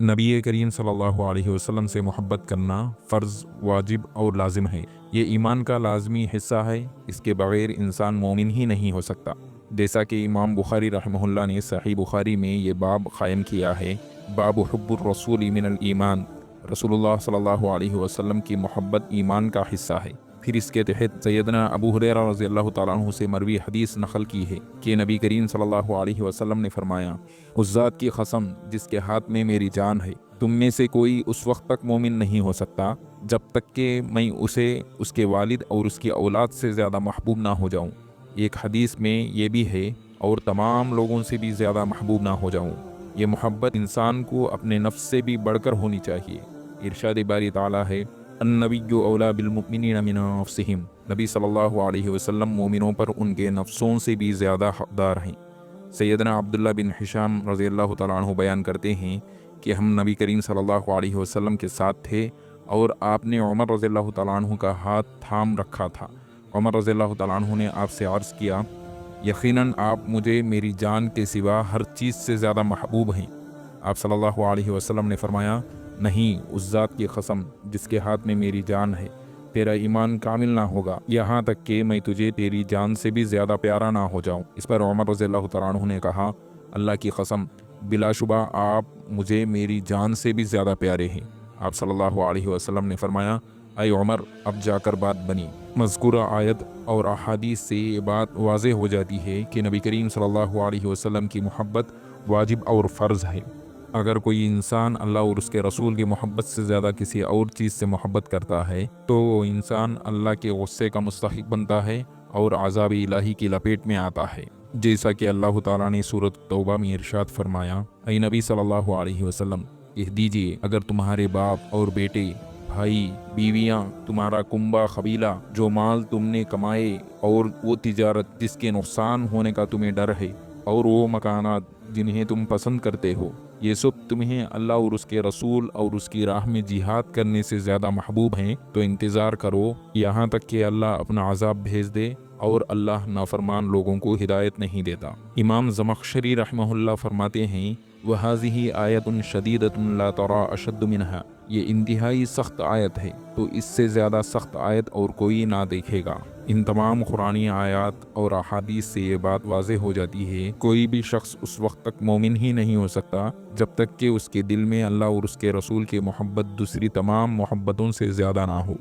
نبی کریم صلی اللہ علیہ وسلم سے محبت کرنا فرض، واجب اور لازم ہے۔ یہ ایمان کا لازمی حصہ ہے، اس کے بغیر انسان مومن ہی نہیں ہو سکتا۔ جیسا کہ امام بخاری رحمہ اللہ نے صحیح بخاری میں یہ باب قائم کیا ہے، باب حب الرسول من الایمان، رسول اللہ صلی اللہ علیہ وسلم کی محبت ایمان کا حصہ ہے۔ پھر اس کے تحت سیدنا ابو ہریرہ رضی اللہ تعالیٰ عنہ سے مروی حدیث نقل کی ہے کہ نبی کریم صلی اللہ علیہ وسلم نے فرمایا، اس ذات کی قسم جس کے ہاتھ میں میری جان ہے، تم میں سے کوئی اس وقت تک مومن نہیں ہو سکتا جب تک کہ میں اسے اس کے والد اور اس کی اولاد سے زیادہ محبوب نہ ہو جاؤں۔ ایک حدیث میں یہ بھی ہے، اور تمام لوگوں سے بھی زیادہ محبوب نہ ہو جاؤں۔ یہ محبت انسان کو اپنے نفس سے بھی بڑھ کر ہونی چاہیے۔ ارشاد باری تعالیٰ ہے، النبی اولیٰ بالمؤمنین من انفسہم، نبی صلی اللہ علیہ وسلم مومنوں پر ان کے نفسوں سے بھی زیادہ حقدار ہیں۔ سیدنا عبداللہ بن حشام رضی اللہ تعالیٰ عنہ بیان کرتے ہیں کہ ہم نبی کریم صلی اللہ علیہ وسلم کے ساتھ تھے اور آپ نے عمر رضی اللہ تعالیٰ عنہ کا ہاتھ تھام رکھا تھا۔ عمر رضی اللہ تعالیٰ عنہ نے آپ سے عرض کیا، یقیناً آپ مجھے میری جان کے سوا ہر چیز سے زیادہ محبوب ہیں۔ آپ صلی اللہ علیہ وسلم نے فرمایا، نہیں، اس ذات کی قسم جس کے ہاتھ میں میری جان ہے، تیرا ایمان کامل نہ ہوگا یہاں تک کہ میں تجھے تیری جان سے بھی زیادہ پیارا نہ ہو جاؤں۔ اس پر عمر رضی اللہ تعالیٰ عنہ نے کہا، اللہ کی قسم، بلا شبہ آپ مجھے میری جان سے بھی زیادہ پیارے ہیں۔ آپ صلی اللہ علیہ وسلم نے فرمایا، اے عمر، اب جا کر بات بنی۔ مذکورہ آیت اور احادیث سے یہ بات واضح ہو جاتی ہے کہ نبی کریم صلی اللہ علیہ وسلم کی محبت واجب اور فرض ہے۔ اگر کوئی انسان اللہ اور اس کے رسول کی محبت سے زیادہ کسی اور چیز سے محبت کرتا ہے تو وہ انسان اللہ کے غصے کا مستحق بنتا ہے اور عذاب الہی کی لپیٹ میں آتا ہے، جیسا کہ اللہ تعالیٰ نے سورۃ توبہ میں ارشاد فرمایا، اے نبی صلی اللہ علیہ وسلم، کہہ دیجئے، اگر تمہارے باپ اور بیٹے، بھائی، بیویاں، تمہارا کنبہ قبیلہ، جو مال تم نے کمائے، اور وہ تجارت جس کے نقصان ہونے کا تمہیں ڈر ہے، اور وہ مکانات جنہیں تم پسند کرتے ہو، یہ سب تمہیں اللہ اور اس کے رسول اور اس کی راہ میں جہاد کرنے سے زیادہ محبوب ہیں، تو انتظار کرو یہاں تک کہ اللہ اپنا عذاب بھیج دے، اور اللہ نافرمان لوگوں کو ہدایت نہیں دیتا۔ امام زمخشری رحمہ اللہ فرماتے ہیں، وَهَذِهِ آیَةٌ شَدِیدَةٌ لَا تَرَىٰ أَشَدُّ مِنْهَا، یہ انتہائی سخت آیت ہے، تو اس سے زیادہ سخت آیت اور کوئی نہ دیکھے گا۔ ان تمام قرآنی آیات اور احادیث سے یہ بات واضح ہو جاتی ہے، کوئی بھی شخص اس وقت تک مومن ہی نہیں ہو سکتا جب تک کہ اس کے دل میں اللہ اور اس کے رسول کی محبت دوسری تمام محبتوں سے زیادہ نہ ہو۔